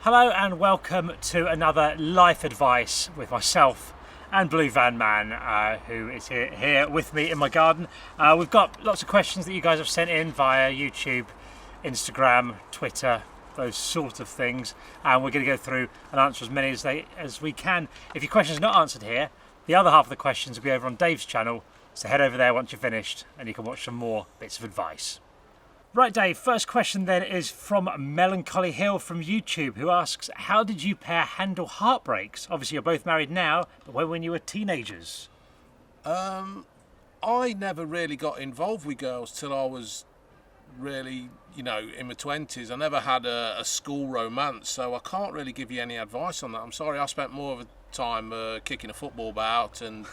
Hello and welcome to another life advice with myself and Blue Van Man, who is here with me in my garden. We've got lots of questions that you guys have sent in via YouTube, Instagram, Twitter, those sort of things, and we're going to go through and answer as many as we can. If your question is not answered here, the other half of the questions will be over on Dave's channel, so head over there once you're finished and you can watch some more bits of advice. Right, Dave, first question then is from Melancholy Hill from YouTube, who asks, how did you pair handle heartbreaks? Obviously you're both married now, but when you were teenagers? I never really got involved with girls till I was really, in my 20s. I never had a school romance, so I can't really give you any advice on that. I'm sorry, I spent more of the time kicking a football about and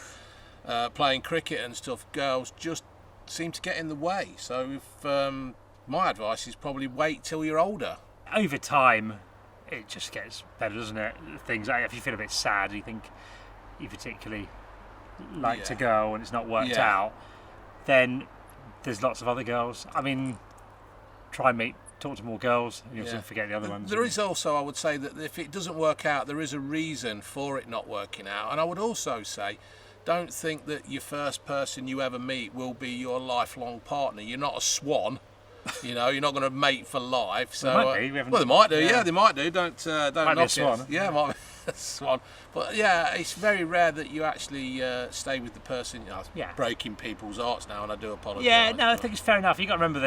playing cricket and stuff. Girls just seem to get in the way, so if... my advice is probably wait till you're older. Over time, it just gets better, doesn't it? Things like if you feel a bit sad, you think you particularly like a girl and it's not worked out, then there's lots of other girls. I mean, try and talk to more girls, and you'll soon forget the other ones. There is also, I would say, that if it doesn't work out, there is a reason for it not working out. And I would also say, don't think that your first person you ever meet will be your lifelong partner. You're not a swan. You're not going to mate for life. So, they might be. They might do. Yeah, they might do. Don't might knock be a swan. it. Yeah, might be a swan. But yeah, it's very rare that you actually stay with the person. Breaking people's hearts now, and I do apologise. Yeah, no, I think it's fair enough. You got to remember,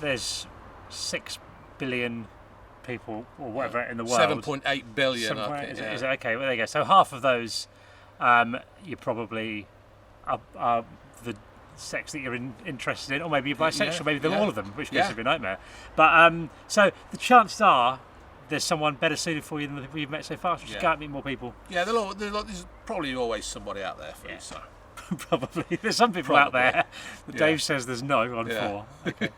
there's 6 billion people or whatever in the world. 7.8 billion. Is it okay? Well, there you go. So half of those, you probably are the sex that you're interested in, or maybe you're bisexual, maybe they're all of them, which case it'd be a nightmare. But so the chances are there's someone better suited for you than the people you've met so far. So just go out and meet more people. Yeah, there's probably always somebody out there for you. So probably there's some people out there. Dave says there's no on 4. Okay.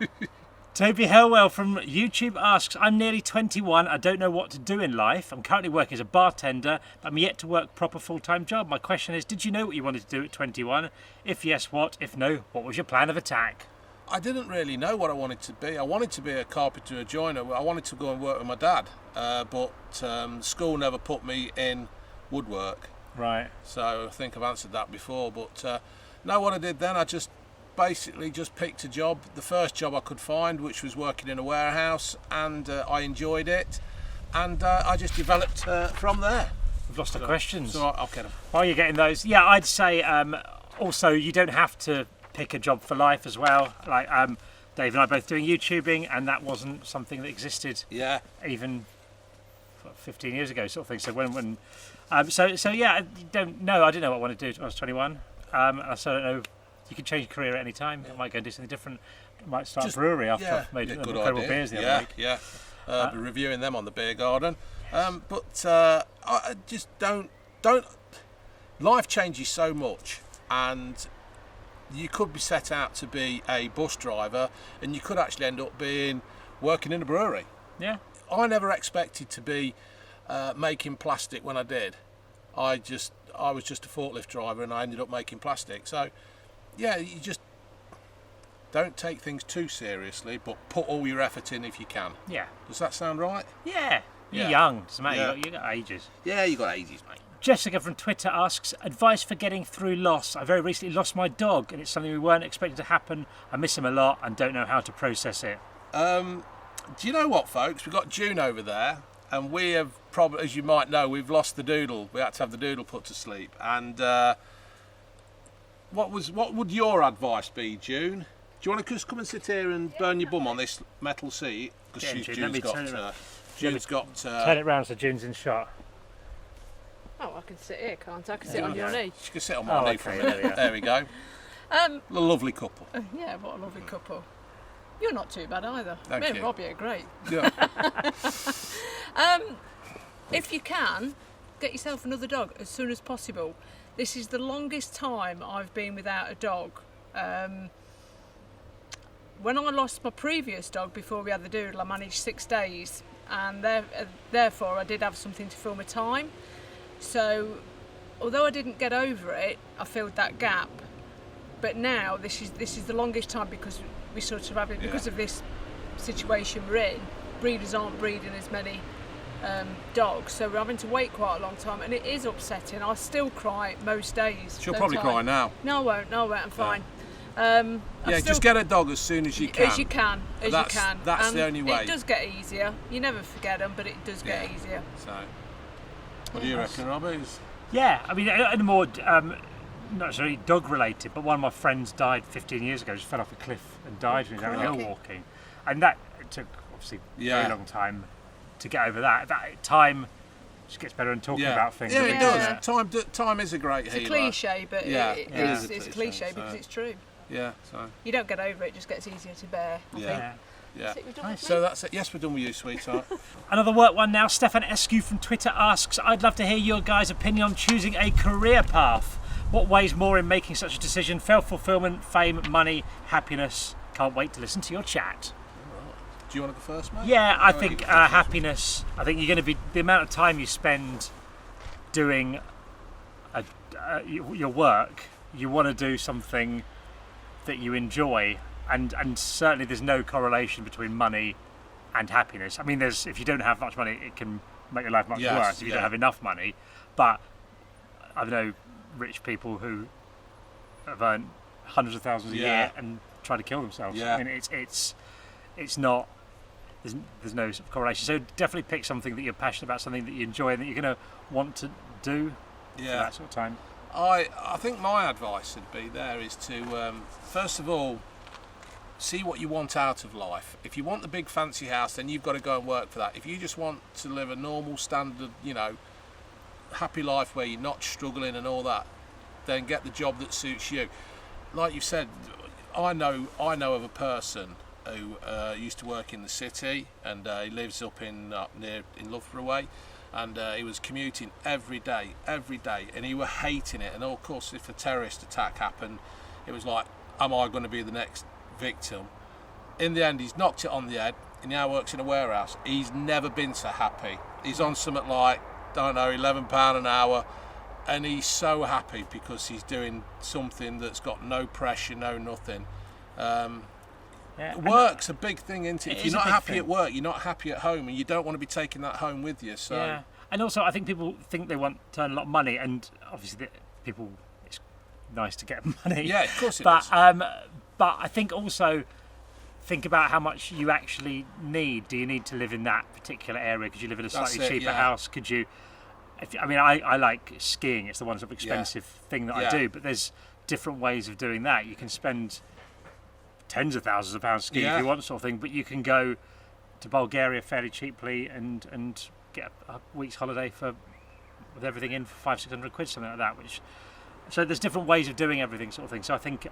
Toby Hellwell from YouTube asks, I'm nearly 21, I don't know what to do in life. I'm currently working as a bartender, but I'm yet to work a proper full-time job. My question is, did you know what you wanted to do at 21? If yes, what? If no, what was your plan of attack? I didn't really know what I wanted to be. I wanted to be a carpenter, a joiner. I wanted to go and work with my dad, but school never put me in woodwork. Right. So I think I've answered that before, but no, what I did then, I basically just picked a job, the first job I could find, which was working in a warehouse, and I enjoyed it, and I just developed from there. We've lost the questions. So I'll get them. While you're getting those, I'd say also you don't have to pick a job for life as well. Like Dave and I both doing YouTubing, and that wasn't something that existed even 15 years ago, sort of thing. So when I didn't know what I wanted to do when I was 21. I still don't know. You can change career at any time. I might go and do something different. I might start a brewery after I've made incredible beers the other week. I'll be reviewing them on the beer garden. But I just don't. Life changes so much, and you could be set out to be a bus driver, and you could actually end up working in a brewery. Yeah. I never expected to be making plastic when I did. I was just a forklift driver, and I ended up making plastic. So. Yeah, you just don't take things too seriously, but put all your effort in if you can. Yeah. Does that sound right? Yeah. You're young, doesn't matter. You got ages. Yeah, you got ages, mate. Jessica from Twitter asks, advice for getting through loss. I very recently lost my dog, and it's something we weren't expecting to happen. I miss him a lot and don't know how to process it. Do you know what, folks? We've got June over there, and we have probably, as you might know, we've lost the doodle. We had to have the doodle put to sleep, and. What would your advice be, June? Do you want to just come and sit here and burn your bum on this metal seat? Because June's got. Turn it round so June's in shot. Oh, I can sit here, can't I? I can sit on your knee. She can sit on my knee for a minute. There we go. A lovely couple. Yeah, what a lovely couple. You're not too bad either. Thank Me you. and Robbie are great. Yeah. If you can, get yourself another dog as soon as possible. This is the longest time I've been without a dog. When I lost my previous dog before we had the doodle, I managed 6 days, and therefore I did have something to fill my time. So, although I didn't get over it, I filled that gap. But now this is the longest time because we sort of have it because of this situation we're in. Breeders aren't breeding as many dog, so we're having to wait quite a long time, and it is upsetting. I still cry most days. She'll probably cry now. No, I won't. I'm fine. Just get a dog as soon as you can. As you can. That's the only way. It does get easier. You never forget them, but it does get easier. So, what do you reckon, Robbie? Yeah, I mean, in a more not necessarily dog related, but one of my friends died 15 years ago. Just fell off a cliff and died when he was out hill walking, and that took obviously a very long time to get over that. That time just gets better in talking about things. Yeah, it does. Time is a great healer. It's a cliche, but it's a cliche so. because it's true. Yeah, so. You don't get over it, it just gets easier to bear. Yeah. Nice. So that's it. Yes, we're done with you, sweetheart. Another work one now. Stefan Eskew from Twitter asks, I'd love to hear your guys' opinion on choosing a career path. What weighs more in making such a decision? Self-fulfillment, fame, money, happiness? Can't wait to listen to your chat. Do you want to go first, mate? Yeah, I think happiness. I think you're going to be the amount of time you spend doing your work. You want to do something that you enjoy, and certainly there's no correlation between money and happiness. I mean, if you don't have much money, it can make your life much worse if you don't have enough money. But I know rich people who have earned hundreds of thousands a year and try to kill themselves. I mean, it's not. There's no sort of correlation. So definitely pick something that you're passionate about, something that you enjoy, and that you're going to want to do for that sort of time. I think my advice would be is to first of all see what you want out of life. If you want the big fancy house, then you've got to go and work for that. If you just want to live a normal standard, happy life where you're not struggling and all that, then get the job that suits you. Like you said, I know of a person who used to work in the city, and he lives up near Loughborough way, and he was commuting every day, and he was hating it. And of course, if a terrorist attack happened, it was like, am I going to be the next victim? In the end, he's knocked it on the head, and now works in a warehouse. He's never been so happy. He's on something like, £11 an hour, and he's so happy because he's doing something that's got no pressure, no nothing. Work's a big thing, isn't it? If you're not happy at work, you're not happy at home, and you don't want to be taking that home with you. So. Yeah, and also I think people think they want to earn a lot of money, and obviously it's nice to get money. Yeah, of course it is. But I think also think about how much you actually need. Do you need to live in that particular area? Could you live in a slightly cheaper house? Could you? I like skiing. It's the one sort of expensive thing that I do. But there's different ways of doing that. You can spend tens of thousands of pounds skiing if you want, sort of thing. But you can go to Bulgaria fairly cheaply and get a week's holiday with everything in for £500-600, something like that. So there's different ways of doing everything, sort of thing. So I think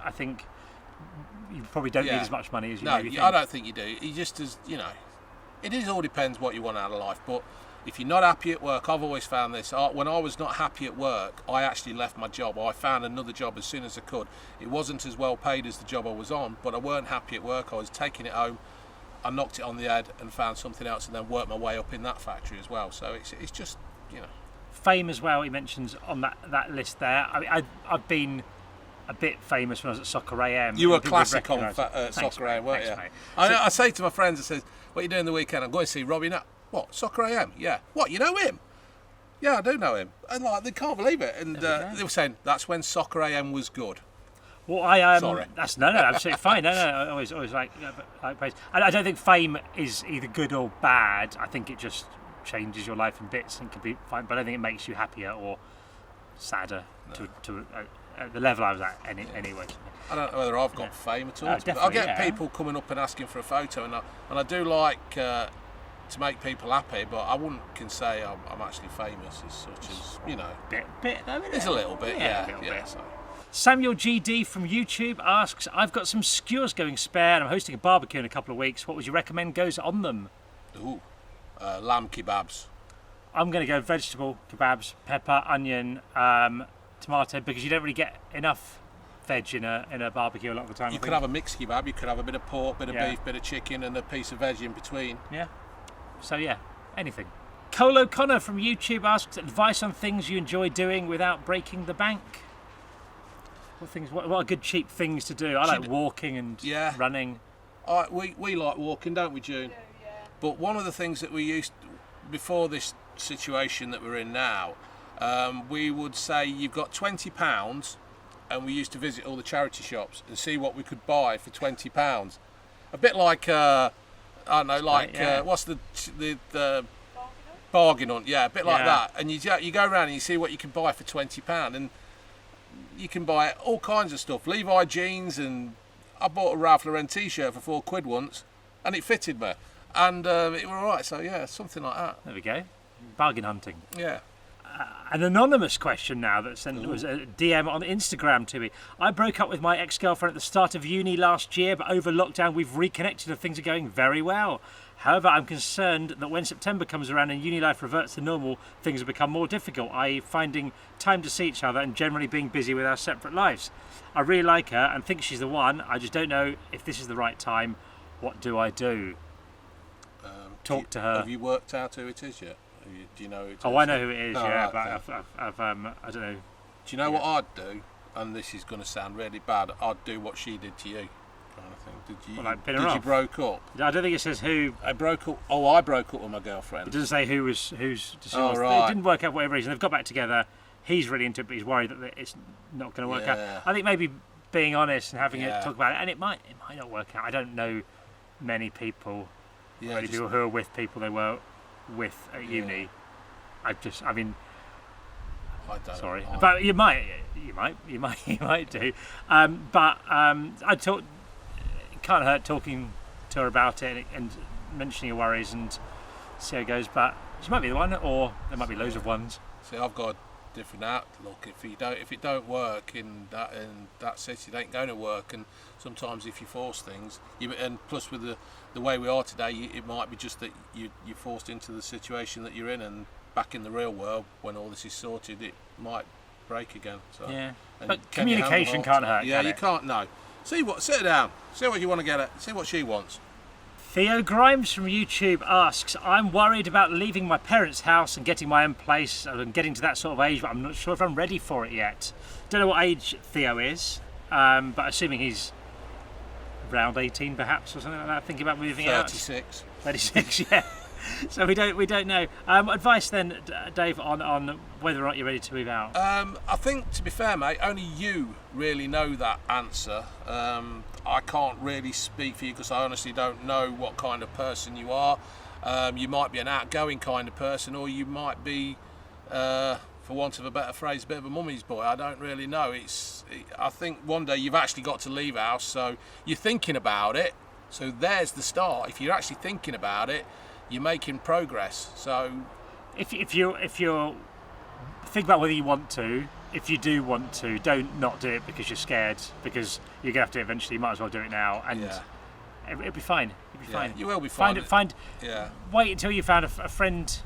you probably don't need as much money as you maybe think. I don't think you do. You just it all depends what you want out of life. But if you're not happy at work, I've always found this. When I was not happy at work, I actually left my job. I found another job as soon as I could. It wasn't as well paid as the job I was on, but I weren't happy at work. I was taking it home. I knocked it on the head and found something else, and then worked my way up in that factory as well. So it's just Fame as well. He mentions on that list there. I've been a bit famous when I was at Soccer AM. You were classic on Soccer AM, weren't you? Mate. I say to my friends, I says, "What are you doing the weekend?" I'm going to see Robbie now. What? Soccer AM? Yeah. What? You know him? Yeah, I do know him. And they can't believe it. And they were saying that's when Soccer AM was good. Well, I sorry. That's absolutely fine. No, I always like praise. I don't think fame is either good or bad. I think it just changes your life in bits and can be fine. But I don't think it makes you happier or sadder to the level I was at anyway. I don't know whether I've got fame at all. I get people coming up and asking for a photo, and I do like to make people happy, but I wouldn't can say I'm actually famous as such as bit. It's a little bit, yeah. So. Samuel GD from YouTube asks, I've got some skewers going spare and I'm hosting a barbecue in a couple of weeks. What would you recommend goes on them? Ooh, lamb kebabs. I'm going to go vegetable kebabs, pepper, onion, tomato, because you don't really get enough veg in a barbecue a lot of the time. You could have a mixed kebab. You could have a bit of pork, bit of beef, bit of chicken, and a piece of veg in between. Yeah. So anything. Cole O'Connor from YouTube asks, advice on things you enjoy doing without breaking the bank. What are good cheap things to do? I like walking and running. We like walking, don't we, June? Yeah. But one of the things that we before this situation that we're in now, we would say you've got £20, and we used to visit all the charity shops and see what we could buy for £20. A bit like I don't know, like what's the bargain hunt? Yeah, a bit like that. And you go around and you see what you can buy for £20, and you can buy all kinds of stuff. Levi jeans, and I bought a Ralph Lauren t-shirt for £4 once, and it fitted me, and it was all right. So yeah, something like that. There we go. Bargain hunting. Yeah. An anonymous question now that was a DM on Instagram to me. I broke up with my ex-girlfriend at the start of uni last year, but over lockdown we've reconnected and things are going very well. However, I'm concerned that when September comes around and uni life reverts to normal, things will become more difficult, i.e. finding time to see each other and generally being busy with our separate lives. I really like her and think she's the one. I just don't know if this is the right time. What do I do? Talk to her. Have you worked out who it is yet? Do you know who it is? Oh, I know who it is, yeah, right, but I've I don't know. Do you know what I'd do? And this is going to sound really bad. I'd do what she did to you, kind of thing. Did you? Well, like pin her did off? You broke up? I don't think it says who. I broke up. Oh, I broke up with my girlfriend. It doesn't say whose decision Oh, was. right. It didn't work out for whatever reason. They've got back together. He's really into it, but he's worried that it's not going to work out. I think maybe being honest and having a talk about it, and it might not work out. I don't know many people, people who are with people they were with at uni. I mean, I don't sorry, know. but you might do. But I thought it can't hurt talking to her about it and mentioning your worries and see how it goes. But she might be the one, or there might be loads of ones. See, I've got a different outlook. If it don't work in that city, it ain't going to work. And sometimes if you force things, and plus with the way we are today, it might be just that you're forced into the situation that you're in, and back in the real world, when all this is sorted, it might break again. So, yeah, and but communication can't hurt. Yeah, can you it? can't. No. Sit down. See what you want to get at. See what she wants. Theo Grimes from YouTube asks, I'm worried about leaving my parents' house and getting my own place. I'm getting to that sort of age, but I'm not sure if I'm ready for it yet. Don't know what age Theo is, but assuming he's around 18 perhaps or something like that, thinking about moving 36. out. 36, yeah. So we don't know. Advice then, Dave, on whether or not you're ready to move out. I think, to be fair, mate, only you really know that answer. I can't really speak for you because I honestly don't know what kind of person you are. You might be an outgoing kind of person, or you might be, for want of a better phrase, a bit of a mummy's boy. I don't really know. I think one day you've actually got to leave house, so you're thinking about it. So there's the start. If you're actually thinking about it, you're making progress. So if you're think about whether you want to. If you do want to, don't not do it because you're scared, because you're gonna have to eventually. You might as well do it now, and it'll be fine. You'll be fine. You will be fine. Wait until you found a friend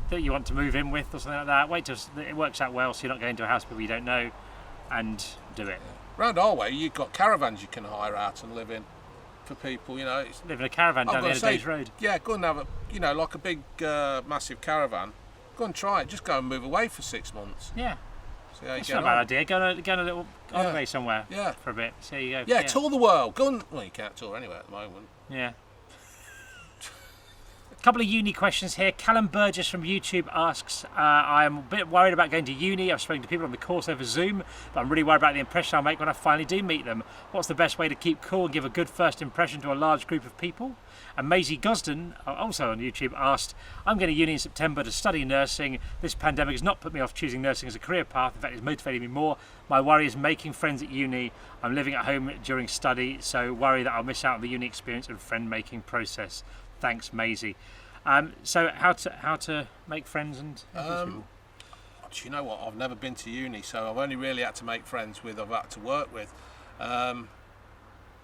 that you want to move in with or something like that. Wait till it works out well, so you're not going to a house people you don't know, and do it. Round our way, you've got caravans you can hire out and live in. For people, live in a caravan down the end of Dave's Road. Yeah, go and have like a big, massive caravan. Go and try it. Just go and move away for 6 months. Yeah, see how you that's get not a on. bad idea. Go on a little holiday somewhere. Yeah. For a bit. See how you go. Yeah, tour the world. Go and you can't tour anywhere at the moment. Yeah. Couple of uni questions here. Callum Burgess from YouTube asks, I am a bit worried about going to uni. I've spoken to people on the course over Zoom, but I'm really worried about the impression I'll make when I finally do meet them. What's the best way to keep cool and give a good first impression to a large group of people? And Maisie Gosden, also on YouTube, asked, I'm going to uni in September to study nursing. This pandemic has not put me off choosing nursing as a career path. In fact, it's motivated me more. My worry is making friends at uni. I'm living at home during study, so worry that I'll miss out on the uni experience and friend-making process. Thanks, Maisie. So how to make friends and people? Do you know what? I've never been to uni, so I've only really had to make friends with. I've had to work with.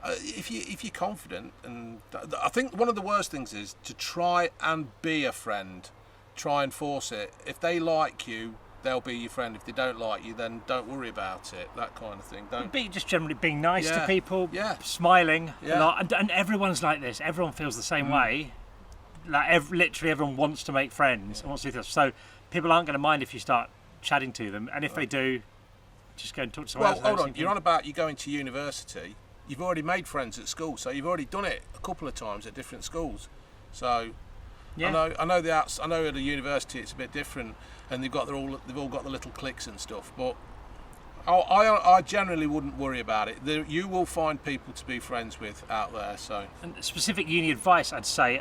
If you're confident, and I think one of the worst things is to try and be a friend. Try and force it. If they like you, they'll be your friend. If they don't like you, then don't worry about it. That kind of thing. Don't be just generally being nice to people, Yeah. smiling a Yeah. lot, and everyone's like this. Everyone feels the same way. Like literally everyone wants to make friends and wants to do this. So people aren't going to mind if you start chatting to them, and if they do, just go and talk to someone else. Well, hold on. You're on about you going to university. You've already made friends at school, so you've already done it a couple of times at different schools. So Yeah. I know at the university it's a bit different, and they've all got the little cliques and stuff. But I generally wouldn't worry about it. You will find people to be friends with out there. So, and specific uni advice, I'd say,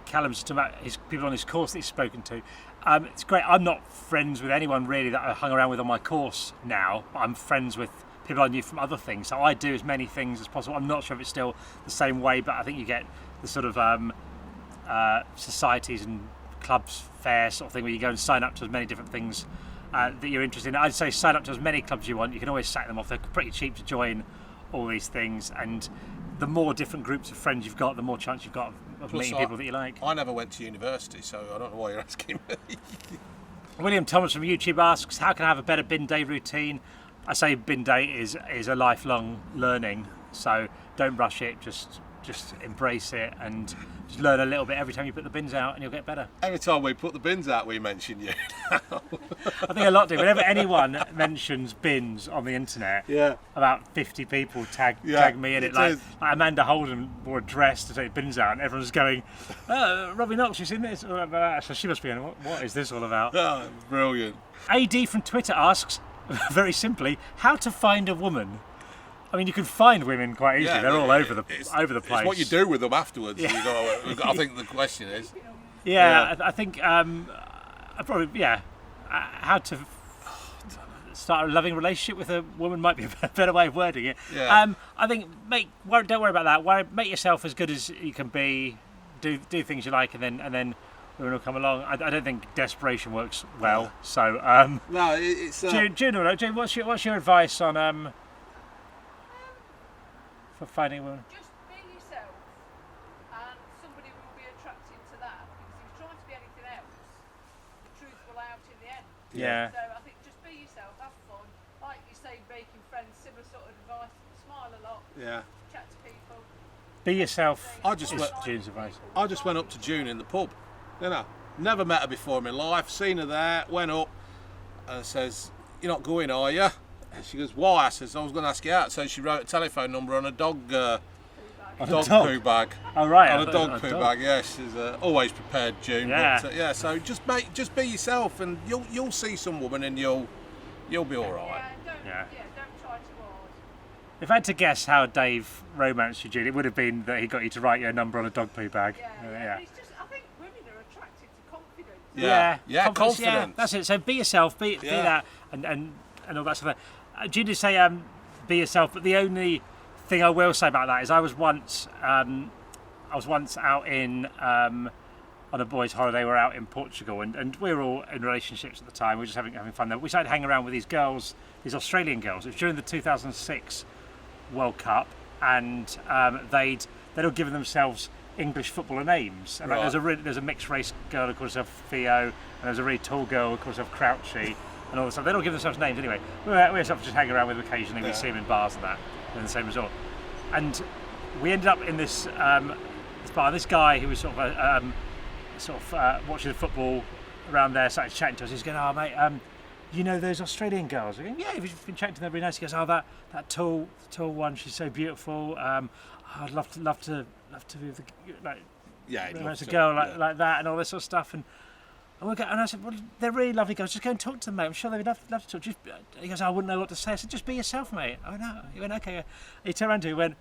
Callum's talking about his people on his course that he's spoken to. It's great. I'm not friends with anyone really that I hung around with on my course now. I'm friends with people I knew from other things. So I do as many things as possible. I'm not sure if it's still the same way, but I think you get the sort of societies and clubs fair sort of thing where you go and sign up to as many different things that you're interested in. I'd say sign up to as many clubs you want. You can always sack them off. They're pretty cheap to join all these things, and the more different groups of friends you've got, the more chance you've got of meeting people that you like. I never went to university, so I don't know why you're asking me. William Thomas from YouTube asks, how can I have a better bin day routine? I say bin day is a lifelong learning, so don't rush it, just embrace it and just learn a little bit every time you put the bins out and you'll get better. Every time we put the bins out, we mention you. I think a lot do. Whenever anyone mentions bins on the internet, about 50 people tag me in it. Like Amanda Holden wore a dress to take bins out and everyone's going, Robbie Knox, you seen this? So she must be going, what is this all about? Oh, brilliant. AD from Twitter asks, very simply, how to find a woman. I mean, you can find women quite easily. They're all over the place. It's what you do with them afterwards. Yeah. I think the question is. I think probably how to start a loving relationship with a woman might be a better way of wording it. Yeah. I think don't worry about that. Make yourself as good as you can be. Do things you like, and then women will come along. I don't think desperation works well. So no, it's June, what's your advice on for finding a woman? Just be yourself, and somebody will be attracted to that. Because if you try to be anything else, the truth will out in the end. Yeah. So I think just be yourself, have fun. Like you say, making friends, similar sort of advice. Smile a lot. Yeah. Chat to people. Be yourself. June's advice. I just went up to June in the pub. Never met her before in my life. Seen her there. Went up and says, "You're not going, are you?" And she goes, "Why?" I says, "I was going to ask you out." So she wrote a telephone number on a dog poo bag. Oh right. On a dog poo bag. Yeah, she's always prepared, June. Yeah. But, so just be yourself, and you'll see some woman, and you'll be all right. Don't try too hard. If I had to guess how Dave romanced you, Jude, it would have been that he got you to write your number on a dog poo bag. But it's just, I think women are attracted to confidence. Yeah, confidence. Yeah, that's it. So be yourself, be that, and all that stuff. Jude did say be yourself, but the only thing I will say about that is I was once out in on a boys' holiday. We're out in Portugal, and we were all in relationships at the time. We were just having fun there. We started hanging around with these girls, these Australian girls. It was during the 2006 World Cup, and they'd all given themselves English footballer names. And there's a mixed race girl who calls herself Theo, and there's a really tall girl who calls herself Crouchy, and all this stuff. They don't give themselves names anyway. We're sort of just hanging around with them occasionally. We see them in bars and that, in the same resort. And we ended up in this bar. This guy who was sort of watching the football around there started chatting to us. He's going, "Oh mate, you know those Australian girls?" We're going, "Yeah, we've been chatting to them, very nice." He goes, "Oh, that tall one, she's so beautiful. I'd love to be with a girl like that and all this sort of stuff." And I said, "Well, they're really lovely girls. Just go and talk to them, mate. I'm sure they'd love to talk." He goes, "I wouldn't know what to say." I said, "Just be yourself, mate." "Oh no." He went, "Okay." He turned around to me and went,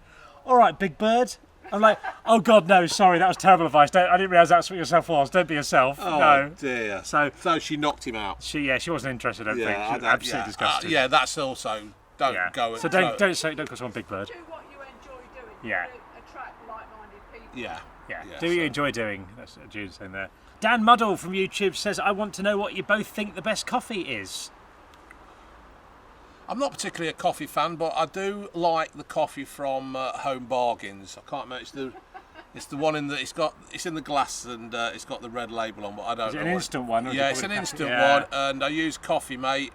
"All right, big bird." I'm like, "Oh God, no! Sorry, that was terrible advice. I didn't realise that's what yourself was. Don't be yourself." Oh no. Dear. So she knocked him out. She wasn't interested. I don't think. She was absolutely disgusted. That's also don't go. So don't call someone big bird. Do what you enjoy doing. Yeah. To attract like-minded people. Yeah. Do what you enjoy doing. That's what Jude's saying there. Dan Muddle from YouTube says, "I want to know what you both think the best coffee is." I'm not particularly a coffee fan, but I do like the coffee from Home Bargains. I can't remember. It's the one it's in the glass and it's got the red label on, but I don't know. Is it an instant one? Yeah, it's an instant one, and I use Coffee Mate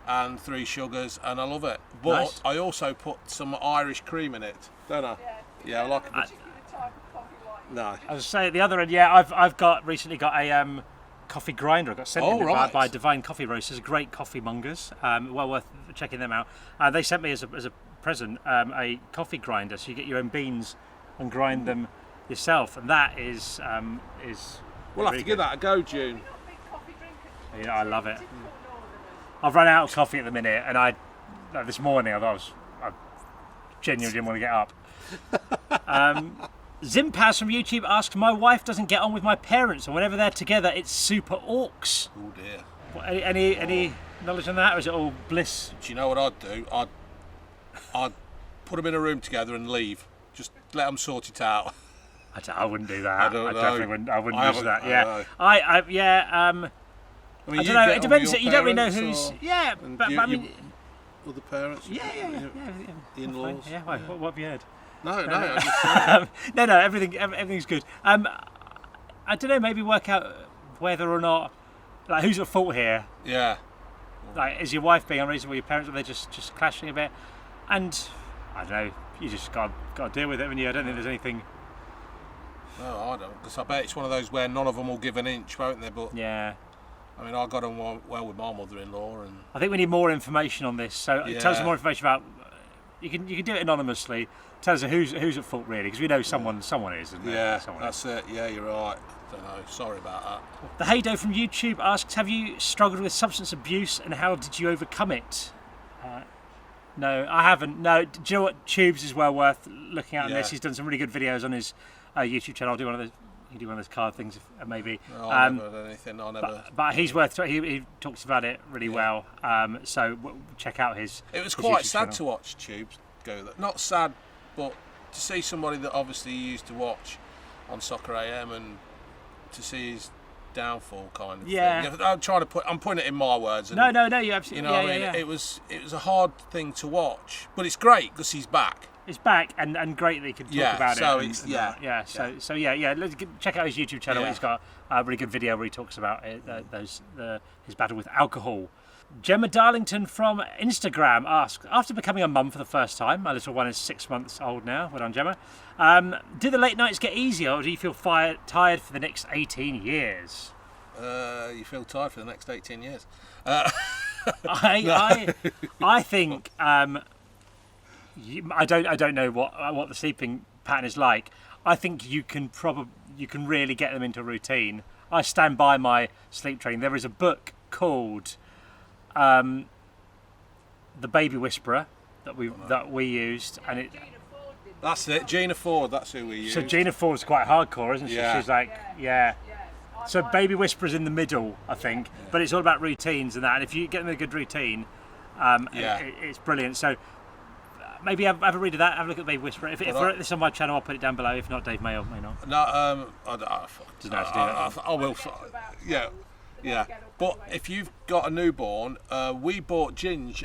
and 3 sugars, and I love it. But Nice. I also put some Irish cream in it, don't I? Yeah, I like it. Particular type of coffee like No. I was saying at the other end, I've recently got a coffee grinder. I got sent in by Divine Coffee Roasters, great coffee mongers. Well worth checking them out. They sent me as a present a coffee grinder, so you get your own beans and grind them yourself, and that is We'll have to give that a go, June. Yeah, I love it. I've run out of coffee at the minute, and this morning I genuinely didn't want to get up. Zimpaz from YouTube asks, my wife doesn't get on with my parents, and whenever they're together, it's super orcs. Oh dear. Any knowledge on that, or is it all bliss? Do you know what I'd do? I'd put them in a room together and leave. Just let them sort it out. I wouldn't do that. I definitely wouldn't. I wouldn't use that. Yeah. I mean, I don't know. It depends. You don't really know who's. Yeah, but I mean. Other parents. Yeah. In-laws. Yeah. What have you heard? No. I just no. Everything's good. I don't know. Maybe work out whether or not, like, who's at fault here. Yeah. Like, is your wife being unreasonable? Your parents, are they just clashing a bit? And I don't know. You just got to deal with it. I mean, I don't think there's anything. No, I don't. Because I bet it's one of those where none of them will give an inch, won't they? But yeah. I mean, I got on well with my mother-in-law, and I think we need more information on this. So tell us more information about. You can do it anonymously. Tell us who's at fault really, because we know someone is. Isn't there? Yeah, someone that's it. Yeah, you're right. Don't know. Sorry about that. The Heydo from YouTube asks, have you struggled with substance abuse, and how did you overcome it? No, I haven't. No, do you know what? Tubes is well worth looking at on this. He's done some really good videos on his YouTube channel. I'll do one of those. You can do one of those card things, maybe. No, I never done anything. I never. But he's worth. He talks about it really well. So check out his. It was his quite YouTube sad channel. to watch Tubes go. Not sad, but to see somebody that obviously you used to watch on Soccer AM and to see his downfall, kind of. Yeah. Thing. I'm putting it in my words. And, No. You absolutely. You know what I mean? Yeah. It was a hard thing to watch, but it's great because he's back. It's back and great that he could talk about so it. It's, Let's check out his YouTube channel. Yeah. He's got a really good video where he talks about his battle with alcohol. Gemma Darlington from Instagram asks, after becoming a mum for the first time, my little one is 6 months old now. Well done, Gemma. Do the late nights get easier, or do you feel tired for the next 18 years? You feel tired for the next 18 years. I think. I don't know what the sleeping pattern is like. I think you can really get them into a routine. I stand by my sleep training. There is a book called The Baby Whisperer that we used, and it. That's it, Gina Ford. That's who we used. So Gina Ford's quite hardcore, isn't she? Yeah. She's like, yeah. So Baby Whisperer's in the middle, I think, but it's all about routines and that. And if you get them a good routine, it's brilliant. So. Maybe have a read of that. Have a look at Baby Whisperer. If this is on my channel, I'll put it down below. If not, Dave may or may not. No, I will. Yeah. But if you've got a newborn, we bought Ginge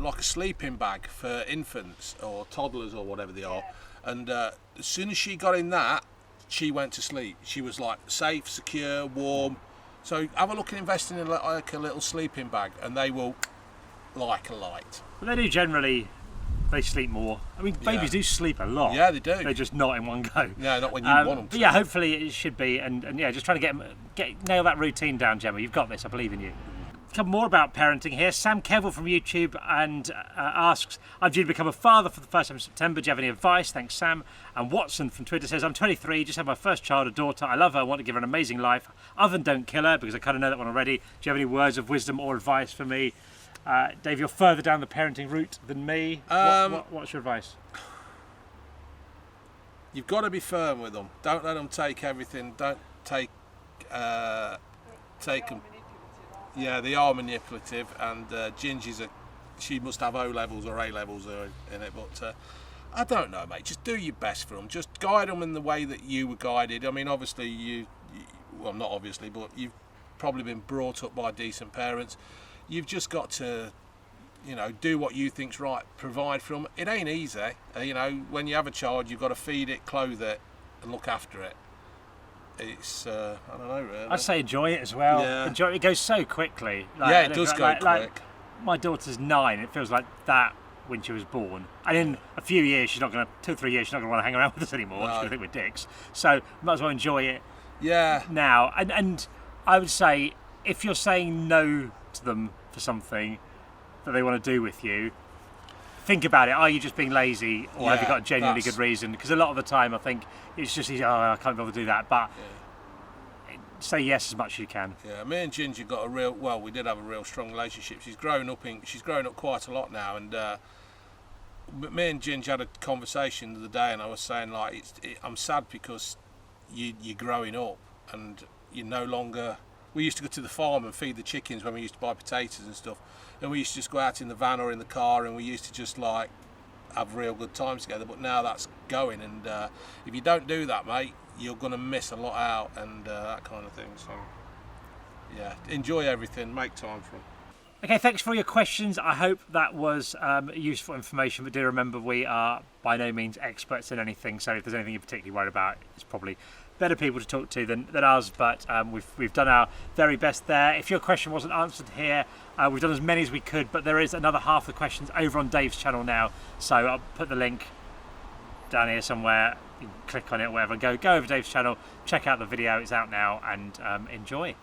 like a sleeping bag for infants or toddlers or whatever they are. And as soon as she got in that, she went to sleep. She was like safe, secure, warm. So have a look at investing in like a little sleeping bag, and they will like a light. But they do generally. They sleep more. I mean, babies do sleep a lot. Yeah, they do. They're just not in one go. No, not when you want them to. But yeah, hopefully it should be. And just trying to nail that routine down, Gemma. You've got this. I believe in you. A couple more about parenting here. Sam Kevill from YouTube and asks, I'm due to become a father for the first time in September. Do you have any advice? Thanks, Sam. And Watson from Twitter says, I'm 23, just had my first child, a daughter. I love her. I want to give her an amazing life. Other than don't kill her, because I kind of know that one already. Do you have any words of wisdom or advice for me? Dave, you're further down the parenting route than me. What's your advice? You've got to be firm with them. Don't let them take everything. Don't take them. Yeah, they are manipulative, and Gingy's she must have O levels or A levels in it. But I don't know, mate. Just do your best for them. Just guide them in the way that you were guided. I mean, obviously well, not obviously, but you've probably been brought up by decent parents. You've just got to, do what you think's right, provide for them. It ain't easy. When you have a child, you've got to feed it, clothe it, and look after it. It's, I don't know, really. I'd say enjoy it as well. Yeah. Enjoy it. It goes so quickly. It does go quick. My daughter's 9. It feels like that when she was born. And in a few years, 2 or 3 years, she's not going to want to hang around with us anymore. No. She's going to think we're dicks. So might as well enjoy it. Yeah. Now, and I would say if you're saying no to them for something that they want to do with you, think about it. Are you just being lazy, or have you got a genuinely good reason? Because a lot of the time I think it's just, I can't bother to do that. But say yes as much as you can. Yeah, me and Ginger got a real, well, we did have a real strong relationship. She's grown up quite a lot now, and me and Ginger had a conversation the other day, and I was saying, like, I'm sad because you're growing up and you're no longer. We used to go to the farm and feed the chickens when we used to buy potatoes and stuff, and we used to just go out in the van or in the car, and we used to just like have real good times together. But now that's going, and if you don't do that, mate, you're gonna miss a lot out, and that kind of thing. So yeah, enjoy everything, make time for it. Okay, thanks for all your questions. I hope that was useful information, but do remember we are by no means experts in anything, so if there's anything you're particularly worried about, it's probably better people to talk to than us, but we've done our very best there. If your question wasn't answered here, we've done as many as we could, but there is another half the questions over on Dave's channel now, so I'll put the link down here somewhere. You can click on it or whatever, go over Dave's channel, check out the video, it's out now, and enjoy.